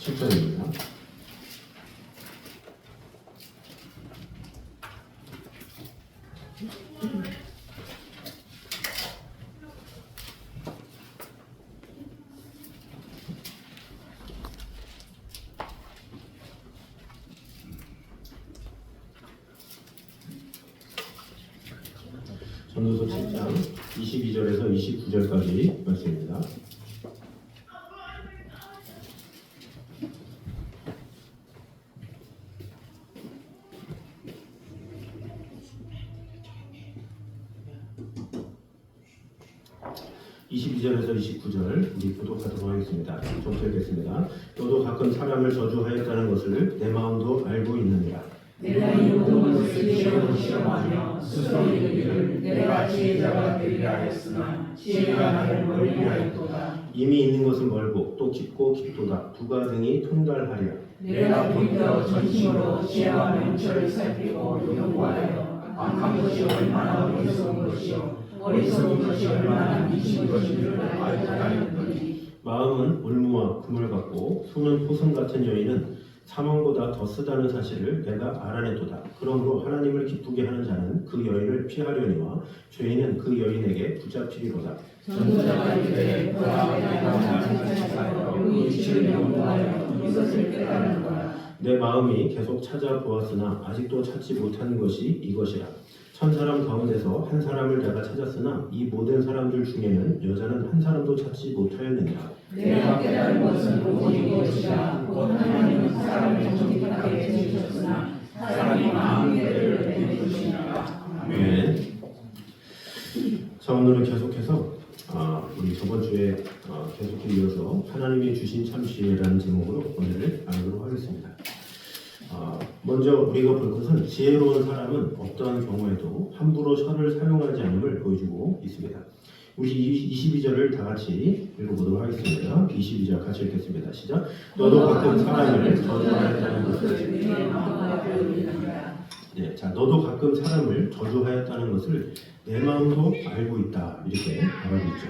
7절입니다. 전도서 7장 22절에서 29절까지 말씀입니다. (22절에서 29절) 우리 교독하도록 하겠습니다. 정치하겠습니다. 너도 가끔 사람을 저주하였다는 것을 내 마음도 알고 있느니라. 내가 이 모든 것을 시험하며 스스로 이르기를 내가 지혜자가 되리라 했으나 지혜가 나를 멀리 하였도다. 이미 있는 것은 멀고 또 깊고 깊도다. 두가 등이 통달하리라. 내가 보이더 전심으로 지혜와 명철을 살피고 연구하여 악한 것이 얼마나 어리석은 것이요 어리석은 것이 얼마나 미친 것인지를 알겠더니 마음은 올무와 금을 같고 손은 포성 같은 여인은 사망보다 더 쓰다는 사실을 내가 알아냈도다. 그러므로 하나님을 기쁘게 하는 자는 그 여인을 피하려니와 죄인은 그 여인에게 붙잡히리로다. 전도자가 이르되 보라 내가 찾아서 이 이치를 연구하여 이것을 깨달은 거라. 내 마음이 계속 찾아보았으나 아직도 찾지 못한 것이 이것이라. 1000사람 가운데서 한 사람을 내가 찾았으나 이 모든 사람들 중에는 여자는 한 사람도 찾지 못하였느니라. 내가 깨달은 것은 오직 이것이라. 곧 하나님은 사람을 정직하게 지으셨으나 사람이 마음대로 되는 것이니라. 아멘. 자, 오늘은 계속해서 우리 저번 주에 계속해 이어서 하나님이 주신 참 지혜라는 제목으로 오늘을 나누도록 하겠습니다. 먼저 우리가 볼 것은 지혜로운 사람은 어떠한 경우에도 함부로 혀를 사용하지 않음을 보여주고 있습니다. 우리 22절을 다 같이 읽어보도록 하겠습니다. 22절 같이 읽겠습니다. 시작. 너도 가끔 사람을 저주하였다는 것을 너도 가끔 사람을 저주하였다는 것을 내 마음도 알고 있다. 이렇게 말하고 있죠.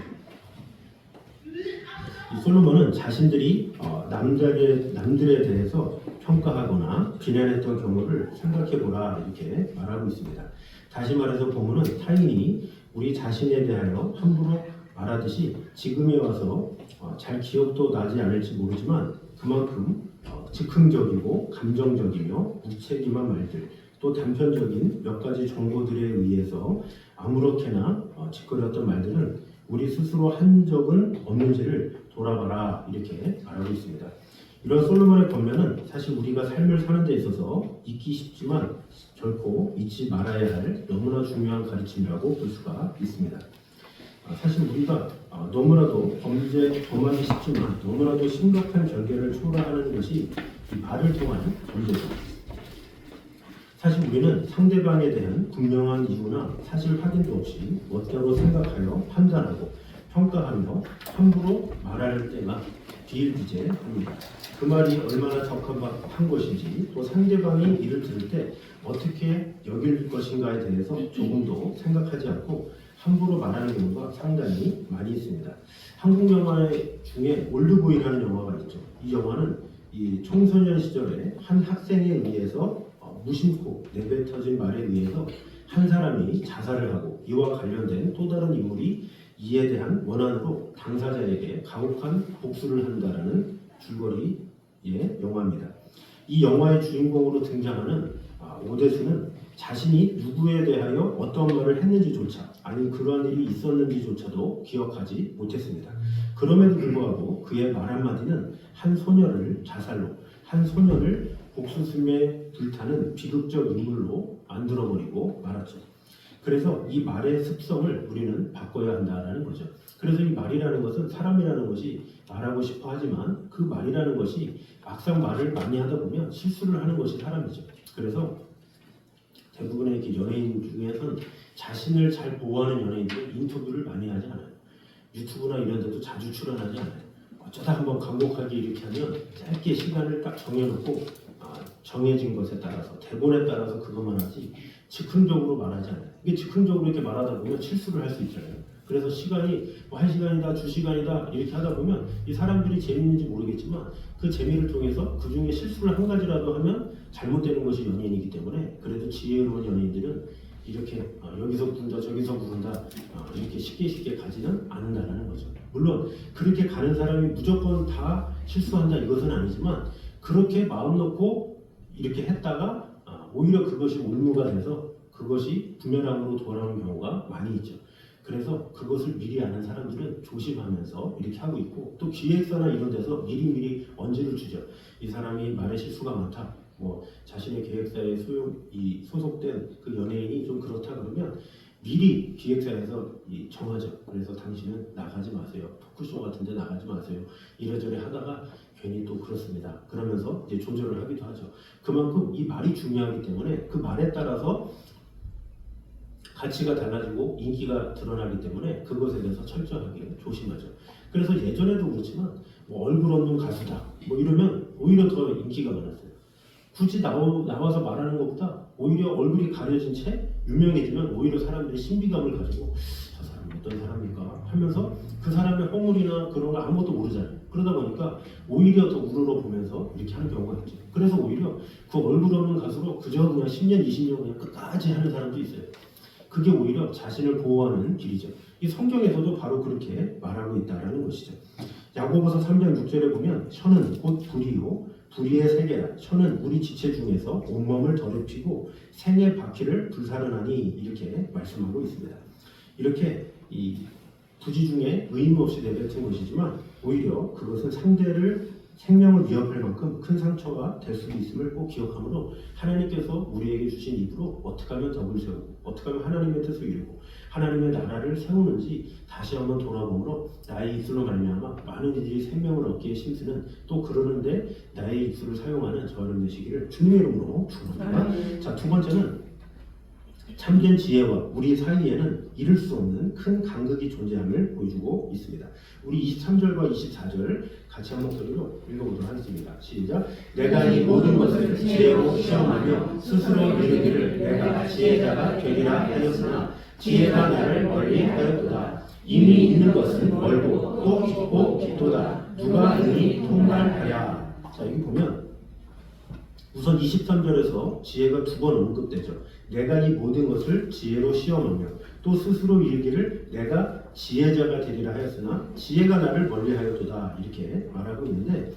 이 솔로몬은 자신들이 남들에 대해서 평가하거나 비난했던 경우를 생각해보라 이렇게 말하고 있습니다. 다시 말해서 본문은 타인이 우리 자신에 대하여 함부로 말하듯이 지금에 와서 잘 기억도 나지 않을지 모르지만 그만큼 즉흥적이고 감정적이며 무책임한 말들 또 단편적인 몇 가지 정보들에 의해서 아무렇게나 짓거렸던 말들은 우리 스스로 한 적은 없는지를 돌아봐라 이렇게 말하고 있습니다. 이런 솔로몬의 권면은 사실 우리가 삶을 사는 데 있어서 잊기 쉽지만 결코 잊지 말아야 할 너무나 중요한 가르침이라고 볼 수가 있습니다. 사실 우리가 너무나도 범하기 쉽지만 너무나도 심각한 결계를 초월하는 것이 이 말을 통한 범죄죠. 사실 우리는 상대방에 대한 분명한 이유나 사실 확인도 없이 멋대로 생각하여 판단하고 평가하며 함부로 말할 때가 비일비재합니다. 그 말이 얼마나 적합한 것인지 또 상대방이 이를 들을 때 어떻게 여길 것인가에 대해서 조금도 생각하지 않고 함부로 말하는 경우가 상당히 많이 있습니다. 한국 영화 중에 올드보이라는 영화가 있죠. 이 영화는 이 청소년 시절에 한 학생에 의해서 무심코 내뱉어진 말에 의해서 한 사람이 자살을 하고 이와 관련된 또 다른 인물이 이에 대한 원한으로 당사자에게 가혹한 복수를 한다라는 줄거리의 영화입니다. 이 영화의 주인공으로 등장하는 오대수는 자신이 누구에 대하여 어떤 말을 했는지조차 아니 그러한 일이 있었는지조차도 기억하지 못했습니다. 그럼에도 불구하고 그의 말 한마디는 한 소녀를 자살로 한 소녀를 복수심에 불타는 비극적 인물로 만들어버리고 말았죠. 그래서 이 말의 습성을 우리는 바꿔야 한다는 거죠. 그래서 이 말이라는 것은 사람이라는 것이 말하고 싶어 하지만 그 말이라는 것이 막상 말을 많이 하다 보면 실수를 하는 것이 사람이죠. 그래서 대부분의 연예인 중에서는 자신을 잘 보호하는 연예인들 인터뷰를 많이 하지 않아요. 유튜브나 이런 데도 자주 출연하지 않아요. 어쩌다 한번 강곡하게 이렇게 하면 짧게 시간을 딱 정해놓고 정해진 것에 따라서 대본에 따라서 그것만 하지 즉흥적으로 말하지 않아요. 이게 즉흥적으로 이렇게 말하다 보면 실수를 할 수 있잖아요. 그래서 시간이 뭐 1시간이다, 2시간이다 이렇게 하다 보면 이 사람들이 재미있는지 모르겠지만 그 재미를 통해서 그 중에 실수를 한 가지라도 하면 잘못되는 것이 연예인이기 때문에 그래도 지혜로운 연예인들은 이렇게 여기서 부른다 저기서 부른다 이렇게 쉽게 가지는 않는다라는 거죠. 물론 그렇게 가는 사람이 무조건 다 실수한다 이것은 아니지만 그렇게 마음 놓고 이렇게 했다가 오히려 그것이 올무가 돼서 그것이 부메랑으로 돌아오는 경우가 많이 있죠. 그래서 그것을 미리 아는 사람들은 조심하면서 이렇게 하고 있고 또 기획사나 이런 데서 미리 언지를 주죠. 이 사람이 말에 실수가 많다. 뭐 자신의 계획사에 소속된 그 연예인이 좀 그렇다 그러면 미리 기획사에서 정하죠. 그래서 당신은 나가지 마세요. 토크쇼 같은데 나가지 마세요. 이래저래 하다가 괜히 또 그렇습니다. 그러면서 이제 조절을 하기도 하죠. 그만큼 이 말이 중요하기 때문에 그 말에 따라서 가치가 달라지고 인기가 드러나기 때문에 그것에 대해서 철저하게 조심하죠. 그래서 예전에도 그렇지만 뭐 얼굴 없는 가수다 뭐 이러면 오히려 더 인기가 많았어요. 굳이 나와서 말하는 것보다 오히려 얼굴이 가려진 채 유명해지면 오히려 사람들이 신비감을 가지고 저 사람이 어떤 사람일까 하면서 그 사람의 허물이나 그런 걸 아무것도 모르잖아요. 그러다 보니까 오히려 더 우러러보면서 이렇게 하는 경우가 있죠. 그래서 오히려 그 얼굴 없는 가수로 그저 그냥 10년, 20년 그냥 끝까지 하는 사람도 있어요. 그게 오히려 자신을 보호하는 길이죠. 이 성경에서도 바로 그렇게 말하고 있다는 것이죠. 야고보서 3장 6절에 보면 혀는 곧 불이요 불의의 세계라. 혀는 우리 지체 중에서 온몸을 더럽히고 생의 바퀴를 불사르나니 이렇게 말씀하고 있습니다. 이렇게 이 부지 중에 의임 없이 내뱉은 것이지만 오히려 그것은 상대를 생명을 위협할 만큼 큰 상처가 될 수도 있음을 꼭 기억하므로 하나님께서 우리에게 주신 입으로 어떻게 하면 덕을 세우고 어떻게 하면 하나님의 뜻을 이루고 하나님의 나라를 세우는지 다시 한번 돌아보므로 나의 입술로 말미암아 많은 이들이 생명을 얻기에 힘쓰는 또 그러는데 나의 입술을 사용하는 저 여러분 되시기를 주님의 이름으로 축원합니다. 자, 두 번째는 참된 지혜와 우리 사이에는 이룰 수 없는 큰 간극이 존재함을 보여주고 있습니다. 우리 23절과 24절 같이 한 목소리로 읽어보도록 하겠습니다. 시작. 내가 이 모든 것을 지혜로 시험하며 스스로 이르기를 내가 지혜자가 되리라 하였으나 지혜가 나를 멀리 하였도다. 이미 있는 것은 멀고 또 깊고 깊도다. 누가 능히 통달하랴. 자, 여기 보면 우선 23절에서 지혜가 두 번 언급되죠. 내가 이 모든 것을 지혜로 시험하며 또 스스로 이르기를 내가 지혜자가 되리라 하였으나 지혜가 나를 멀리하였도다 이렇게 말하고 있는데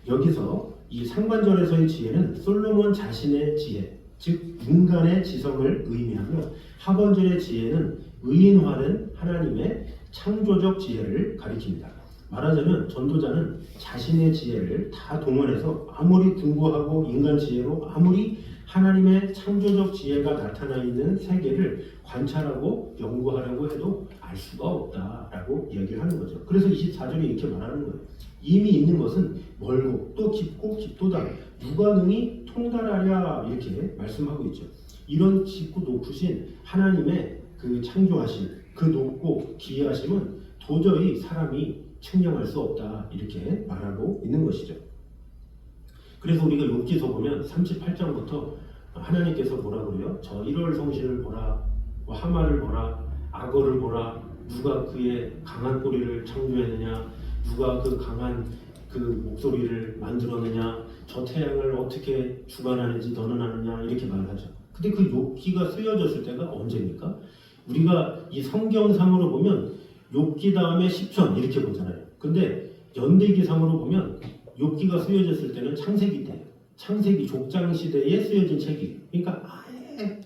여기서 이 상반절에서의 지혜는 솔로몬 자신의 지혜 즉 인간의 지성을 의미하며 하반절의 지혜는 의인화된 하나님의 창조적 지혜를 가리킵니다. 말하자면 전도자는 자신의 지혜를 다 동원해서 아무리 궁고하고 인간 지혜로 아무리 하나님의 창조적 지혜가 나타나 있는 세계를 관찰하고 연구하려고 해도 알 수가 없다라고 이야기를 하는 거죠. 그래서 24절에 이렇게 말하는 거예요. 이미 있는 것은 멀고 또 깊고 깊도다. 누가 능히 통달하랴 이렇게 말씀하고 있죠. 이런 깊고 높으신 하나님의 그 창조하신 그 높고 기이하심은 도저히 사람이 측량할 수 없다 이렇게 말하고 있는 것이죠. 그래서 우리가 욥기서 보면 38장부터 하나님께서 뭐라 그래요? 저 1월 성신을 보라, 하마를 보라, 악어를 보라, 누가 그의 강한 꼬리를 창조했느냐, 누가 그 강한 그 목소리를 만들었느냐, 저 태양을 어떻게 주관하는지 너는 아느냐 이렇게 말하죠. 근데 그 욥기가 쓰여졌을 때가 언제입니까? 우리가 이 성경상으로 보면 욥기 다음에 시편 이렇게 보잖아요. 근데 연대기상으로 보면 욥기가 쓰여졌을 때는 창세기 때예요. 창세기 족장 시대에 쓰여진 책이. 그러니까 아예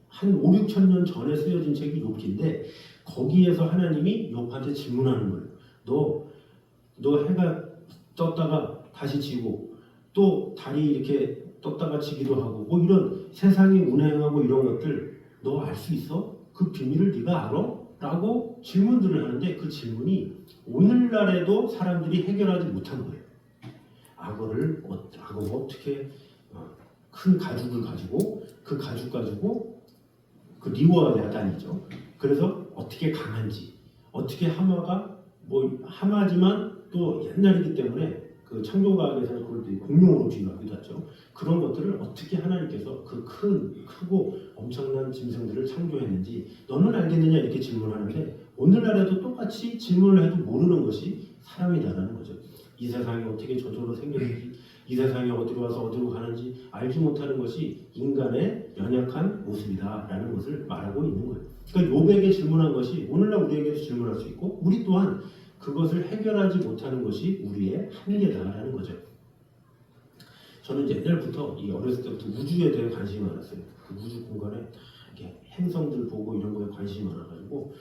한 5, 6천 년 전에 쓰여진 책이 욥기인데 거기에서 하나님이 욥한테 질문하는 거예요. 너 해가 떴다가 다시 지고 또 달이 이렇게 떴다가 지기도 하고 뭐 이런 세상이 운행하고 이런 것들 너 알 수 있어? 그 비밀을 네가 알아? 라고 질문들을 하는데 그 질문이 오늘날에도 사람들이 해결하지 못한 거예요. 악어가 어떻게 큰 가죽을 가지고 그 가죽 가지고 그 리와 야단이죠. 그래서 어떻게 강한지 어떻게 하마가 뭐 하마지만 또 옛날이기 때문에 그 창조과학에서는 그걸 공룡으로 비유하기도 하죠. 그런 것들을 어떻게 하나님께서 그 크고 엄청난 짐승들을 창조했는지 너는 알겠느냐 이렇게 질문하는데 오늘날에도 똑같이 질문을 해도 모르는 것이 사람이다라는 거죠. 이 세상이 어떻게 저절로 생겼는지, 이 세상이 어디로 와서 어디로 가는지 알지 못하는 것이 인간의 연약한 모습이다라는 것을 말하고 있는 거예요. 그러니까 욥에게 질문한 것이 오늘날 우리에게도 질문할 수 있고, 우리 또한 그것을 해결하지 못하는 것이 우리의 한계다라는 거죠. 저는 이제 옛날부터 이 어렸을 때부터 우주에 대해 관심이 많았어요. 그 우주 공간에 이렇게 행성들 보고 이런 거에 관심이 많아가지고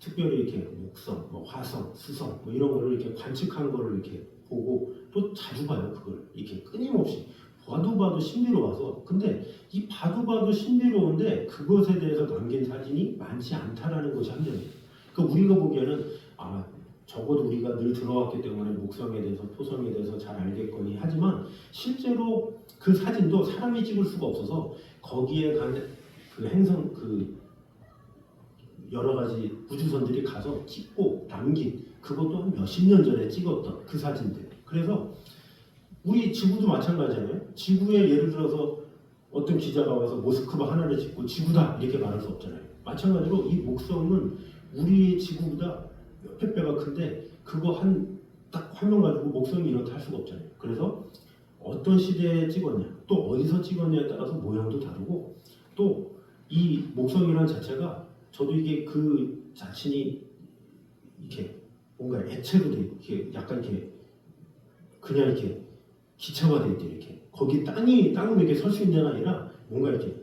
특별히 이렇게 목성, 뭐 화성, 수성 뭐 이런 거를 이렇게 관측한 거를 이렇게 보고 또 자주 봐요. 그걸 이렇게 끊임없이 봐도 신비로워서. 근데 이 봐도 신비로운데 그것에 대해서 남긴 사진이 많지 않다라는 것이 한점이에요. 그러니까 우리가 보기에는 적어도 우리가 늘 들어왔기 때문에 목성에 대해서 토성에 대해서 잘 알겠거니 하지만 실제로 그 사진도 사람이 찍을 수가 없어서 거기에 간 그 행성 그 여러 가지 우주선들이 가서 찍고 남긴 그것도 한 몇십 년 전에 찍었던 그 사진들. 그래서 우리 지구도 마찬가지잖아요. 지구에 예를 들어서 어떤 기자가 와서 모스크바 하나를 찍고 지구다 이렇게 말할 수 없잖아요. 마찬가지로 이 목성은 우리 지구보다 몇백 배가 큰데 그거 한 딱 화면 가지고 목성이 이렇다 할 수가 없잖아요. 그래서 어떤 시대에 찍었냐, 또 어디서 찍었냐에 따라서 모양도 다르고, 또 이 목성이라는 자체가 저도 이게 그 자신이 이렇게 뭔가 액체로 돼 이렇게 약간 이렇게 그냥 이렇게 기차가 돼 있대. 이렇게 거기 땅으로 이렇게 설 수 있는 데가 아니라 뭔가 이렇게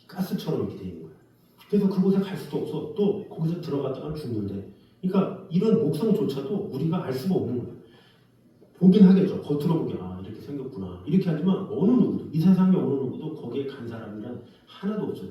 가스처럼 이렇게 돼 있는 거예요. 그래서 그곳에 갈 수도 없어. 또 거기서 들어갔다가 죽는데. 그러니까 이런 목성조차도 우리가 알 수가 없는 거예요. 보긴 하겠죠. 겉으로 보기 이렇게 생겼구나. 이렇게 하지만 어느 누구도 이 세상에 어느 누구도 거기에 간 사람이란 하나도 없어요.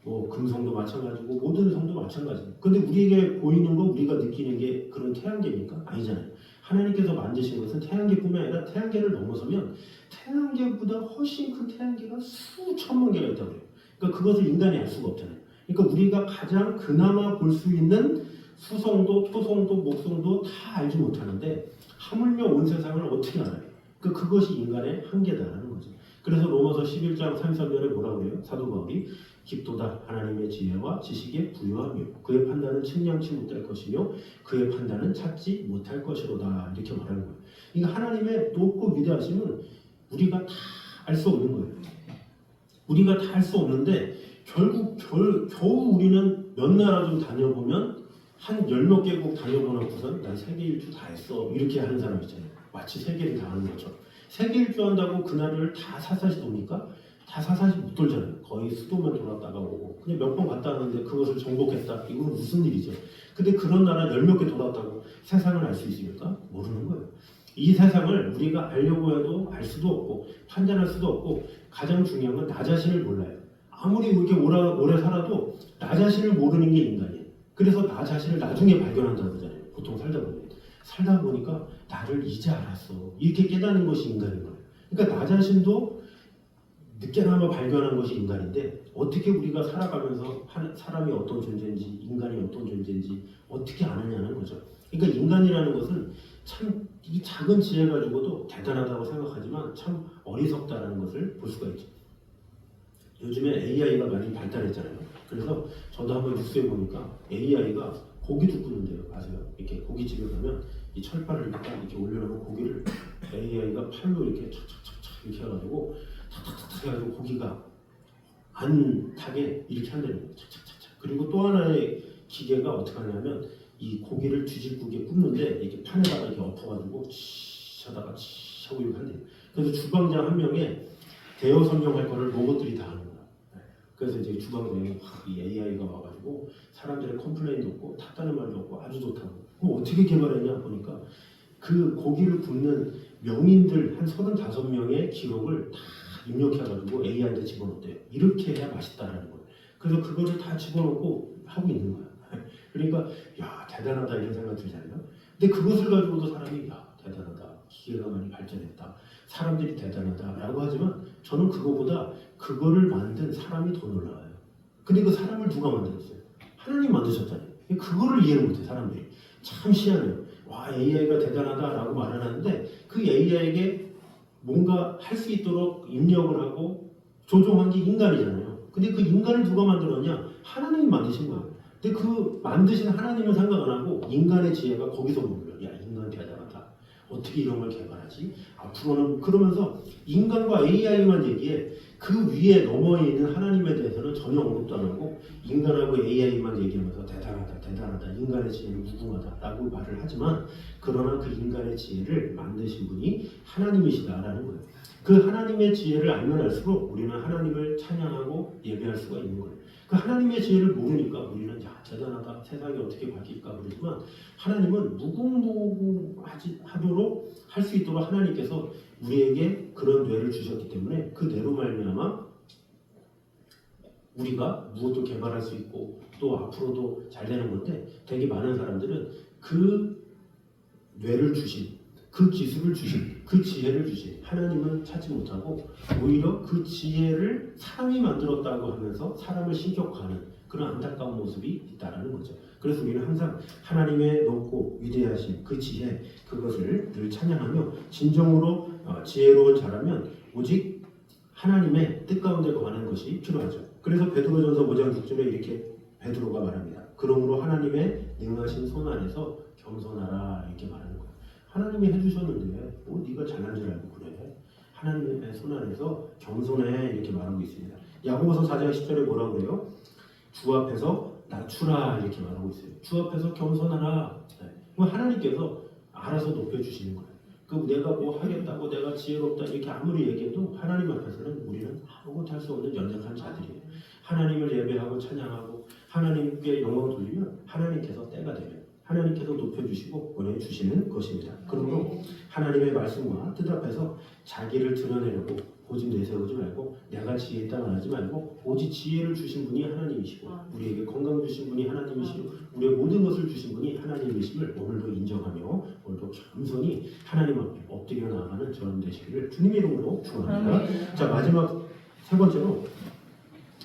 뭐 금성도 마찬가지고 모든 성도 마찬가지예요. 근데 우리에게 보이는 거 우리가 느끼는 게 그런 태양계입니까? 아니잖아요. 하나님께서 만드신 것은 태양계뿐만 아니라 태양계를 넘어서면 태양계보다 훨씬 큰 태양계가 수천만 개가 있다고 해요. 그러니까 그것을 인간이 알 수가 없잖아요. 그러니까 우리가 가장 그나마 볼 수 있는 수성도, 토성도, 목성도 다 알지 못하는데 하물며 온 세상을 어떻게 알아요? 그것이 인간의 한계다라는 거죠. 그래서 로마서 11장 33절에 뭐라고 해요? 사도 바울이 깊도다 하나님의 지혜와 지식의 부유함이요 그의 판단은 측량치 못할 것이며 그의 판단은 찾지 못할 것이로다 이렇게 말하는 거예요. 그러니까 하나님의 높고 위대하심은 우리가 다 알 수 없는 거예요. 우리가 다 알 수 없는데 결국 겨우 우리는 몇 나라 좀 다녀보면 한 열 몇 개국 다녀보고선 난 세계 일주 다 했어 이렇게 하는 사람 있잖아요. 마치 세계를 다 하는 것처럼. 세계 일주 한다고 그 나라를 다 사사시 돕니까? 다 사사시 못 돌잖아요. 거의 수도만 돌았다가 오고 그냥 몇 번 갔다 왔는데 그것을 정복했다. 이건 무슨 일이죠? 근데 그런 나라 열 몇 개 돌았다고 세상을 알 수 있습니까? 모르는 거예요. 이 세상을 우리가 알려고 해도 알 수도 없고 판단할 수도 없고 가장 중요한 건 나 자신을 몰라요. 아무리 이렇게 오래 살아도 나 자신을 모르는 게 인간이에요. 그래서 나 자신을 나중에 발견한다고 그러잖아요. 보통 살다 보니까 나를 이제 알았어. 이렇게 깨닫는 것이 인간인 거예요. 그러니까 나 자신도 늦게나마 발견한 것이 인간인데 어떻게 우리가 살아가면서 사람이 어떤 존재인지 인간이 어떤 존재인지 어떻게 아느냐는 거죠. 그러니까 인간이라는 것은 참 이 작은 지혜 가지고도 대단하다고 생각하지만 참 어리석다라는 것을 볼 수가 있죠. 요즘에 AI가 많이 발달했잖아요. 그래서 저도 한번 뉴스에 보니까 AI가 고기도 굽는데요. 아세요? 이렇게 고깃집에 가면 이 철판을 이렇게 올려놓은 고기를 AI가 팔로 이렇게 착착착착 이렇게 해가지고 탁탁탁탁 해가지고 고기가 안 타게 이렇게 한다는 거예요. 착착착착. 그리고 또 하나의 기계가 어떻게 하냐면 이 고기를 뒤집게 굽는데 이렇게 판에다가 이렇게 엎어가지고 치 하다가 치 하고 이렇게 한대요. 그래서 주방장 한 명에 대여 선정할 거를 로봇들이 다 하는 거예요. 그래서 이제 주방장에 이 AI가 와가지고 사람들의 컴플레인도 없고 탔다는 말도 없고 아주 좋다고. 그럼 어떻게 개발했냐 보니까 그 고기를 굽는 명인들 한 35명의 기록을 다 입력해가지고 AI한테 집어넣었대요. 이렇게 해야 맛있다라는 거예요. 그래서 그거를 다 집어넣고 하고 있는 거야. 그러니까 야 대단하다 이런 생각 들잖아요. 근데 그것을 가지고도 사람이 야 대단하다. 기계가 많이 발전했다. 사람들이 대단하다라고 하지만 저는 그거보다 그거를 만든 사람이 더 놀라워요. 근데 그 사람을 누가 만들었어요? 하나님 만드셨잖아요. 그거를 이해를 못해 사람들이. 참 희한해요. 와 AI가 대단하다라고 말을 하는데 그 AI에게 뭔가 할 수 있도록 입력을 하고 조종한 게 인간이잖아요. 근데 그 인간을 누가 만들었냐? 하나님이 만드신 거예요. 근데 그 만드신 하나님은 생각 안 하고 인간의 지혜가 거기서 몰려. 야, 인간 대단하다. 어떻게 이런 걸 개발하지? 앞으로는 그러면서 인간과 AI만 얘기해. 그 위에 넘어 있는 하나님에 대해서는 전혀 언급도 안 하고 인간하고 AI만 얘기하면서 대단하다, 대단하다, 인간의 지혜는 무궁하다라고 말을 하지만 그러나 그 인간의 지혜를 만드신 분이 하나님이시다라는 거예요. 그 하나님의 지혜를 알면 알수록 우리는 하나님을 찬양하고 예배할 수가 있는 거예요. 그 하나님의 지혜를 모르니까 우리는 야 대단하다, 세상이 어떻게 바뀔까 그러지만 하나님은 무궁무진하도록 할 수 있도록 하나님께서 우리에게 그런 뇌를 주셨기 때문에 그 뇌로 말미암아 우리가 무엇도 개발할 수 있고 또 앞으로도 잘 되는 건데 되게 많은 사람들은 그 뇌를 주신 그 기술을 주신 그 지혜를 주신 하나님은 찾지 못하고 오히려 그 지혜를 사람이 만들었다고 하면서 사람을 신격화하는 그런 안타까운 모습이 있다라는 거죠. 그래서 우리는 항상 하나님의 높고 위대하신 그 지혜 그것을 늘 찬양하며 진정으로 지혜로운 자라면 오직 하나님의 뜻 가운데 거하는 것이 필요하죠. 그래서 베드로전서 5장 6절에 이렇게 베드로가 말합니다. 그러므로 하나님의 능하신 손 안에서 겸손하라 이렇게 말하는 거예요. 하나님이 해주셨는데 뭐 네가 잘난 줄 알고 그래. 하나님의 손 안에서 겸손해 이렇게 말하고 있습니다. 야고보서 4장 10절에 뭐라고 그래요? 주 앞에서 낮추라 이렇게 말하고 있어요. 주 앞에서 겸손하라. 하나님께서 알아서 높여주시는 거예요. 그 내가 뭐 하겠다고 내가 지혜롭다 이렇게 아무리 얘기해도 하나님 앞에서는 우리는 아무것도 할 수 없는 연약한 자들이에요. 하나님을 예배하고 찬양하고 하나님께 영광을 돌리면 하나님께서 때가 되면 하나님께서 높여주시고 보내주시는 것입니다. 그러므로 하나님의 말씀과 뜻 앞에서 자기를 드러내려고 고집 내세우지 말고 내가 지혜 있다 말하지 말고 오직 지혜를 주신 분이 하나님이시고 우리에게 건강 주신 분이 하나님이시고 우리의 모든 것을 주신 분이 하나님이심을 오늘도 인정하며 오늘도 겸손히 하나님 앞에 엎드려 나아가는 저런 되시기를 주님의 이름으로 축원합니다. 자 마지막 세 번째로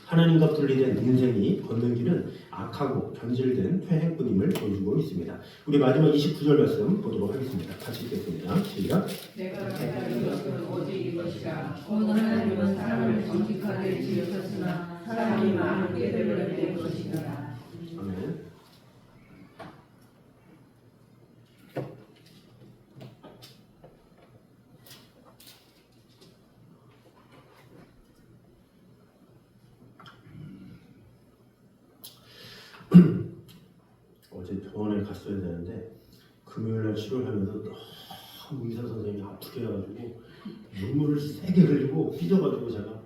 하나님과 분리된 인생이 걷는 길은 악하고 변질된 퇴행뿐임을 보여주고 있습니다. 우리 마지막 29절 말씀 보도록 하겠습니다. 같이 읽겠습니다. 시작. 내가 깨달은 것은 오직 이것이라. 오늘 하나님은 사람을 정직하게 지으셨으나 사람이 많은 깨달음에 된 것이더라. 아멘. 어제 병원에 갔어야 되는데 금요일날 치료를 하면서 너무 의사 선생님이 아프게 해가지고 눈물을 세게 흘리고 삐져가지고 제가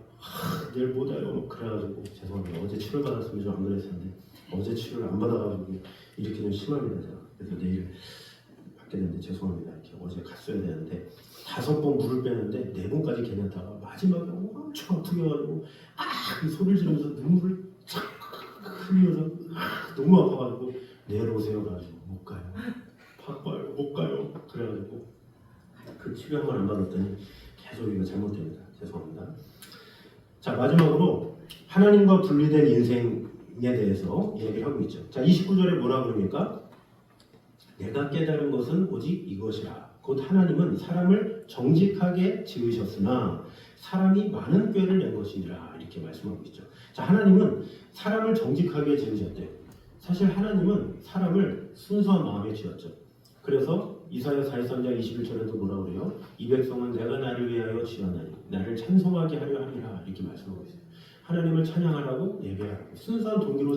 내일 못 와요 그래가지고 죄송합니다. 어제 치료를 받았으면 좀 안 그랬을 텐데 어제 치료를 안 받아가지고 이렇게 좀 심합니다 제가. 그래서 내일 받게 되는데 죄송합니다. 이렇게 어제 갔어야 되는데 5번 물을 빼는데 4번까지 괜찮다가 마지막에 엄청 아프게 해가지고 그 소리를 지르면서 눈물을 착 흘리면서 너무 아파가지고 내일 오세요 그래가지고 못 가요. 바빠요 못 가요. 그래가지고 그 치료 한 번 안 받았더니 계속 이거 잘못됩니다. 죄송합니다. 자 마지막으로 하나님과 분리된 인생에 대해서 얘기를 하고 있죠. 자 29절에 뭐라 그럽니까? 내가 깨달은 것은 오직 이것이라. 곧 하나님은 사람을 정직하게 지으셨으나 사람이 많은 꾀를 낸 것이니라 이렇게 말씀하고 있죠. 자 하나님은 사람을 정직하게 지으셨대요. 사실 하나님은 사람을 순수한 마음에 지었죠. 그래서 이사야 43장 21절에도 뭐라 그래요? 이 백성은 내가 나를 위하여 지었나니 나를 찬송하게 하려 함이라 이렇게 말씀하고 있어요. 하나님을 찬양하라고 예배하라고 순수한 동기로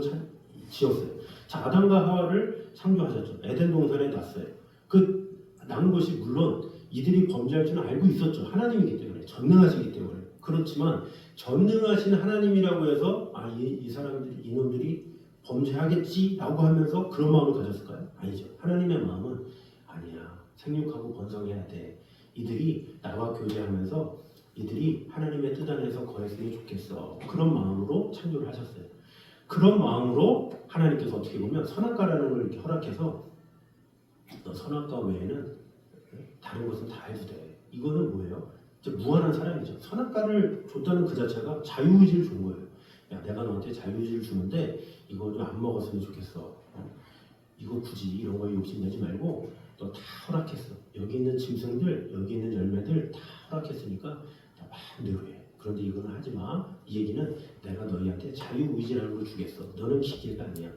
지었어요. 자 아담과 하와를 창조하셨죠. 에덴 동산에 놨어요. 그 난 것이 물론 이들이 범죄할 줄은 알고 있었죠. 하나님이기 때문에 전능하시기 때문에. 그렇지만 전능하신 하나님이라고 해서 이 사람들이 이놈들이 범죄하겠지라고 하면서 그런 마음을 가졌을까요? 아니죠. 하나님의 마음은 아니야. 생육하고 번성해야 돼. 이들이 나와 교제하면서 이들이 하나님의 뜻 안에서 거했으면 좋겠어. 그런 마음으로 창조를 하셨어요. 그런 마음으로 하나님께서 어떻게 보면 선악과라는 걸 이렇게 허락해서 너 선악과 외에는 다른 것은 다 해도 돼. 이거는 뭐예요? 무한한 사랑이죠. 선악과를 줬다는 그 자체가 자유의지를 준 거예요. 야, 내가 너한테 자유의지를 주는데 이거 좀 안 먹었으면 좋겠어. 이거 굳이 이런 거에 욕심내지 말고 너 다 허락했어. 여기 있는 짐승들, 여기 있는 열매들 다 허락했으니까 너 마음대로 해. 그런데 이거는 하지 마. 이 얘기는 내가 너희한테 자유의지라는 걸 주겠어. 너는 기계가 아니야.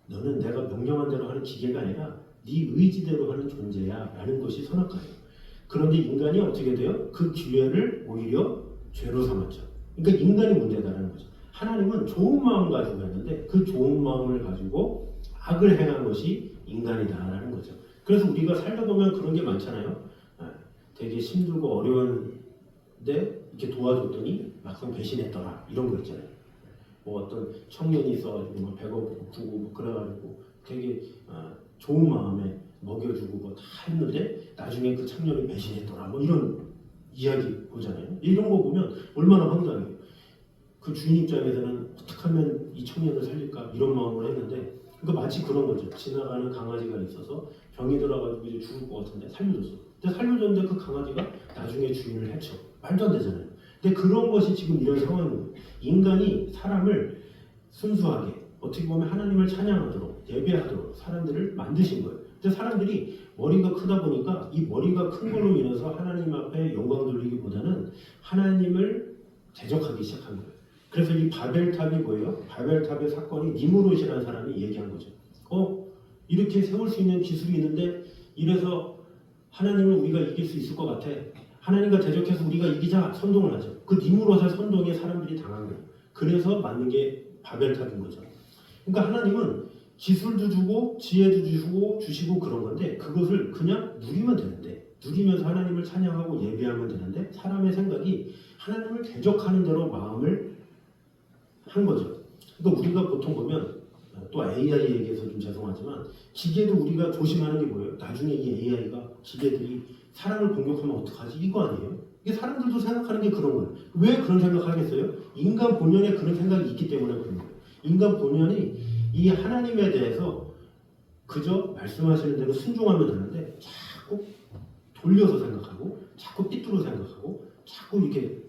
너는 내가 명령한 대로 하는 기계가 아니라 네 의지대로 하는 존재야 라는 것이 선악과예요. 그런데 인간이 어떻게 돼요? 그 기회를 오히려 죄로 삼았죠. 그러니까 인간이 문제다라는 거죠. 하나님은 좋은 마음 가지고 했는데 그 좋은 마음을 가지고 악을 행한 것이 인간이다라는 거죠. 그래서 우리가 살다 보면 그런 게 많잖아요. 되게 힘들고 어려운데 이렇게 도와줬더니 막상 배신했더라 이런 거 있잖아요. 뭐 어떤 청년이 있어가지고 뭐 배고프고 뭐 그래가지고 되게 좋은 마음에 먹여주고 뭐 다 했는데 나중에 그 청년이 배신했더라 뭐 이런 이야기 보잖아요. 이런 거 보면 얼마나 황당해요. 그 주인 입장에서는 어떻게 하면 이 청년을 살릴까 이런 마음으로 했는데 그러니까 마치 그런 거죠. 지나가는 강아지가 있어서 병이 들어가지고 이제 죽을 것 같은데 살려줬어. 근데 살려줬는데 그 강아지가 나중에 주인을 해쳐. 말도 안 되잖아요. 근데 그런 것이 지금 이런 상황인 거예요. 인간이 사람을 순수하게 어떻게 보면 하나님을 찬양하도록 예배하도록 사람들을 만드신 거예요. 근데 사람들이 머리가 크다 보니까 이 머리가 큰 걸로 인해서 하나님 앞에 영광 돌리기보다는 하나님을 대적하기 시작한 거예요. 그래서 이 바벨탑이 뭐예요? 바벨탑의 사건이 니무롯이라는 사람이 얘기한 거죠. 이렇게 세울 수 있는 기술이 있는데 이래서 하나님을 우리가 이길 수 있을 것 같아. 하나님과 대적해서 우리가 이기자 선동을 하죠. 그 니무롯의 선동에 사람들이 당한 거예요. 그래서 만든 게 바벨탑인 거죠. 그러니까 하나님은 기술도 주고 지혜도 주시고 그런 건데 그것을 그냥 누리면 되는데 누리면서 하나님을 찬양하고 예배하면 되는데 사람의 생각이 하나님을 대적하는 대로 마음을 한 거죠. 그러니까 우리가 보통 보면 또 AI 얘기해서 좀 죄송하지만 기계도 우리가 조심하는 게 뭐예요? 나중에 이 AI가 기계들이 사람을 공격하면 어떡하지? 이거 아니에요? 이게 사람들도 생각하는 게 그런 거예요. 왜 그런 생각하겠어요? 인간 본연에 그런 생각이 있기 때문에 그런 거예요. 인간 본연이 이 하나님에 대해서 그저 말씀하시는 대로 순종하면 되는데 자꾸 돌려서 생각하고 자꾸 삐뚤어 생각하고 자꾸 이렇게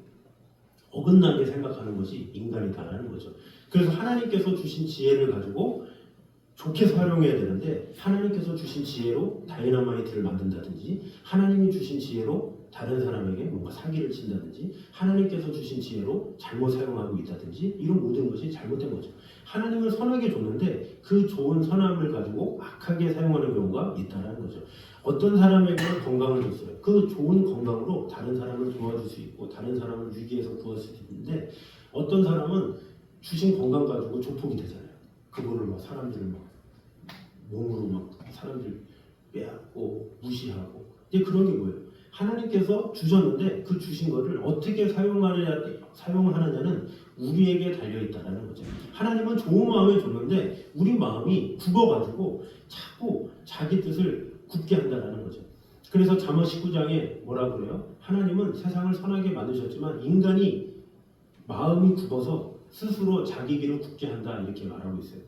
어긋나게 생각하는 것이 인간이다라는 거죠. 그래서 하나님께서 주신 지혜를 가지고 좋게 활용해야 되는데 하나님께서 주신 지혜로 다이너마이트를 만든다든지 하나님이 주신 지혜로 다른 사람에게 뭔가 사기를 친다든지 하나님께서 주신 지혜로 잘못 사용하고 있다든지 이런 모든 것이 잘못된 거죠. 하나님은 선하게 줬는데 그 좋은 선함을 가지고 악하게 사용하는 경우가 있다는 거죠. 어떤 사람에게는 건강을 줬어요. 그 좋은 건강으로 다른 사람을 도와줄 수 있고 다른 사람을 위기에서 구할 수 있는데 어떤 사람은 주신 건강 가지고 조폭이 되잖아요. 그거를 막 사람들을 막 몸으로 막 사람들 빼앗고 무시하고 이제 그런 게 뭐예요? 하나님께서 주셨는데 그 주신 거를 어떻게 사용하느냐는 우리에게 달려있다는 거죠. 하나님은 좋은 마음에 줬는데 우리 마음이 굽어가지고 자꾸 자기 뜻을 굳게 한다는 거죠. 그래서 잠언 19장에 뭐라 그래요? 하나님은 세상을 선하게 만드셨지만 인간이 마음이 굽어서 스스로 자기 길을 굳게 한다 이렇게 말하고 있어요.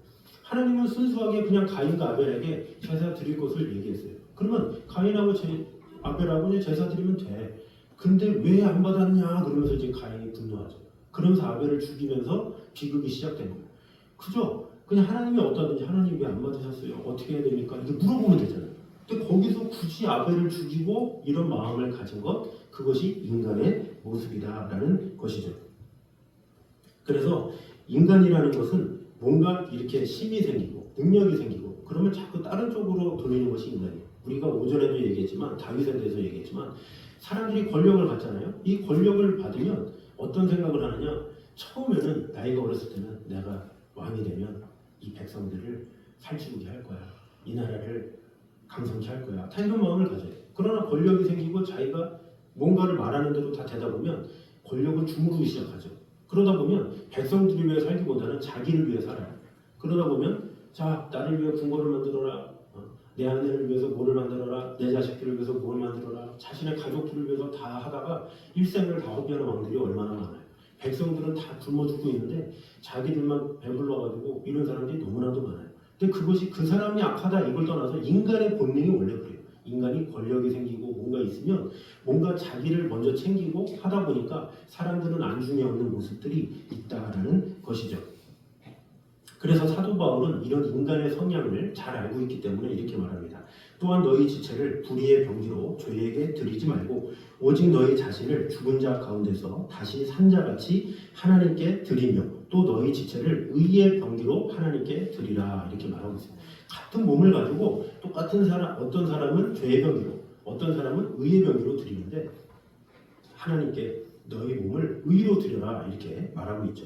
하나님은 순수하게 그냥 가인과 아벨에게 제사 드릴 것을 얘기했어요. 그러면 가인하고 아벨하고 제사 드리면 돼. 근데 왜 안 받았냐 그러면서 이제 가인이 분노하죠. 그러면서 아벨을 죽이면서 비극이 시작된 거예요. 그죠? 그냥 하나님이 어떠든지 하나님 왜 안 받으셨어요? 어떻게 해야 됩니까? 이렇게 물어보면 되잖아요. 근데 거기서 굳이 아벨을 죽이고 이런 마음을 가진 것 그것이 인간의 모습이다라는 것이죠. 그래서 인간이라는 것은 뭔가 이렇게 힘이 생기고 능력이 생기고 그러면 자꾸 다른 쪽으로 돌리는 것이 인간이에요. 우리가 오전에도 얘기했지만 다윗에 대해서 얘기했지만 사람들이 권력을 갖잖아요. 이 권력을 받으면 어떤 생각을 하느냐 처음에는 나이가 어렸을 때는 내가 왕이 되면 이 백성들을 살찌우게 할 거야. 이 나라를 강성케 할 거야. 다 이런 마음을 가져요. 그러나 권력이 생기고 자기가 뭔가를 말하는 대로 다 되다 보면 권력을 주무르기 시작하죠. 그러다 보면 백성들을 위해 살기보다는 자기를 위해 살아요. 그러다 보면 자 나를 위해 궁궐을 만들어라. 내 아내를 위해서 뭐를 만들어라. 내 자식들을 위해서 뭘 만들어라. 자신의 가족들을 위해서 다 하다가 일생을 다 허비하는 왕들이 얼마나 많아요. 백성들은 다 굶어 죽고 있는데 자기들만 배불러가지고 이런 사람들이 너무나도 많아요. 근데 그것이 그 사람이 악하다 이걸 떠나서 인간의 본능이 원래 그래요. 인간이 권력이 생기고 뭔가 있으면 뭔가 자기를 먼저 챙기고 하다 보니까 사람들은 안중에 없는 모습들이 있다라는 것이죠. 그래서 사도 바울은 이런 인간의 성향을 잘 알고 있기 때문에 이렇게 말합니다. 또한 너희 지체를 불의의 병기로 죄에게 드리지 말고 오직 너희 자신을 죽은 자 가운데서 다시 산 자같이 하나님께 드리며 또 너희 지체를 의의 병기로 하나님께 드리라 이렇게 말하고 있습니다. 같은 몸을 가지고 똑같은 사람, 어떤 사람은 죄의 병기로 어떤 사람은 의의 병기로 드리는데 하나님께 너희 몸을 의로 드려라 이렇게 말하고 있죠.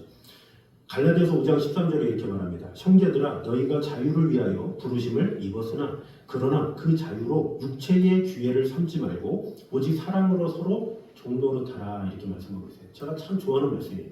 갈라디아서 5장 13절에 이렇게 말합니다. 형제들아 너희가 자유를 위하여 부르심을 입었으나 그러나 그 자유로 육체의 기회를 삼지 말고 오직 사랑으로 서로 종노릇하라 이렇게 말씀하고 있어요. 제가 참 좋아하는 말씀이에요.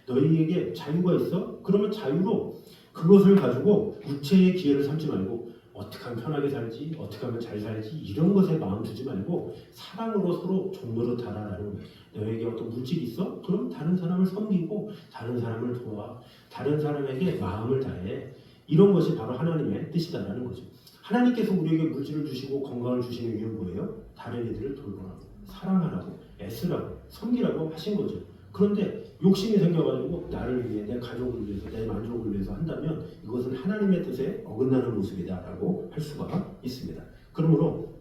너희에게 자유가 있어? 그러면 자유로 그것을 가지고 육체의 기회를 삼지 말고 어떻게 하면 편하게 살지, 어떻게 하면 잘 살지 이런 것에 마음 두지 말고 사랑으로 서로 종노릇하라라는 거예요. 너에게 어떤 물질이 있어? 그럼 다른 사람을 섬기고 다른 사람을 도와 다른 사람에게 마음을 다해 이런 것이 바로 하나님의 뜻이다라는 거죠. 하나님께서 우리에게 물질을 주시고 건강을 주시는 이유는 뭐예요? 다른 이들을 돌보라고 사랑하라고 애쓰라고 섬기라고 하신 거죠. 그런데 욕심이 생겨가지고 나를 위해 내 가족을 위해서 내 만족을 위해서 한다면 이것은 하나님의 뜻에 어긋나는 모습이다라고 할 수가 있습니다. 그러므로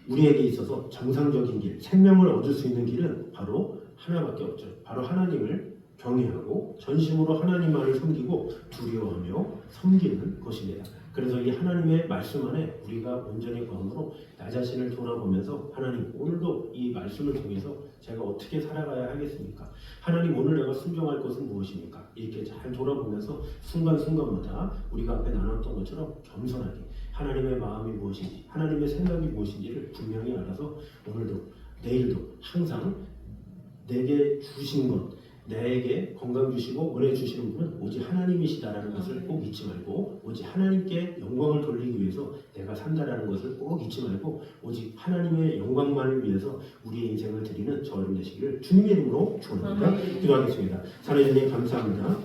우리에게 있어서 정상적인 길, 생명을 얻을 수 있는 길은 바로 하나밖에 없죠. 바로 하나님을 경외하고 전심으로 하나님만을 섬기고 두려워하며 섬기는 것입니다. 그래서 이 하나님의 말씀 안에 우리가 온전히 거함으로 나 자신을 돌아보면서 하나님 오늘도 이 말씀을 통해서 제가 어떻게 살아가야 하겠습니까? 하나님 오늘 내가 순종할 것은 무엇입니까? 이렇게 잘 돌아보면서 순간순간마다 우리가 앞에 나눴던 것처럼 겸손하게 하나님의 마음이 무엇인지 하나님의 생각이 무엇인지를 분명히 알아서 오늘도 내일도 항상 내게 주신 것 내게 건강 주시고 은혜 주시는 분은 오직 하나님이시다라는 것을 꼭 잊지 말고 오직 하나님께 영광을 돌리기 위해서 내가 산다라는 것을 꼭 잊지 말고 오직 하나님의 영광만을 위해서 우리의 인생을 드리는 저 여러분 되시기를 주님의 이름으로 축원합니다. 기도하겠습니다. 살아주님 감사합니다.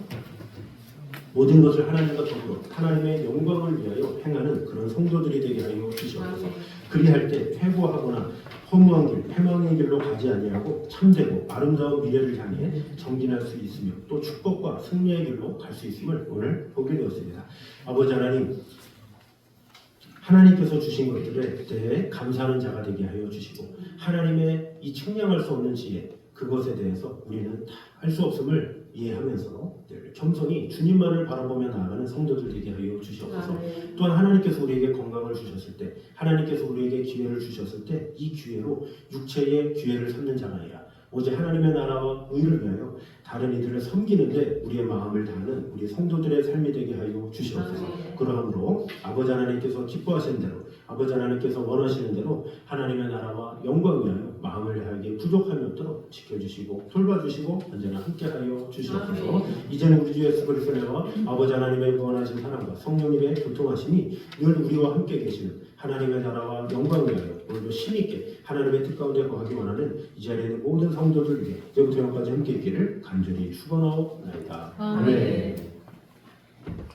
모든 것을 하나님과 더불어 하나님의 영광을 위하여 행하는 그런 성도들이 되게 하여 주시옵소서. 그리할 때 회고하거나 허무한 길, 패망의 길로 가지 아니하고 참되고 아름다운 미래를 향해 정진할 수 있으며 또 축복과 승리의 길로 갈 수 있음을 오늘 보게 되었습니다. 아버지 하나님, 하나님께서 주신 것들에 대해 감사하는 자가 되게 하여 주시고 하나님의 이 측량할 수 없는 지혜 그것에 대해서 우리는 다 할 수 없음을 이해하면서 늘 겸손히 주님만을 바라보며 나아가는 성도들 되게 하여 주시옵소서. 또한 하나님께서 우리에게 건강을 주셨을 때 하나님께서 우리에게 기회를 주셨을 때 이 기회로 육체의 기회를 삼는 자가 아니라 오직 하나님의 나라와 의를 위하여 다른 이들을 섬기는데 우리의 마음을 다하는 우리 성도들의 삶이 되게 하여 주시옵소서. 그러므로 아버지 하나님께서 기뻐하시는 대로 아버지 하나님께서 원하시는 대로 하나님의 나라와 영광을 위하여 마음을 다하게 부족함이 없도록 지켜주시고 돌봐주시고 언제나 함께하여 주시옵소서. 이제는 우리 주 예수 그리스도의 은혜와 아버지 하나님의 무한하신 사랑과 성령님의 교통하심이 늘 우리와 함께 계시는 하나님의 나라와 영광을 위하여 오늘도 신있게 하나님의 뜻 가운데 거하기 원하는 이 자리에 있는 모든 성도들 위해 이제부터 영까지 함께 있기를 간절히 축원하옵나이다. 아멘.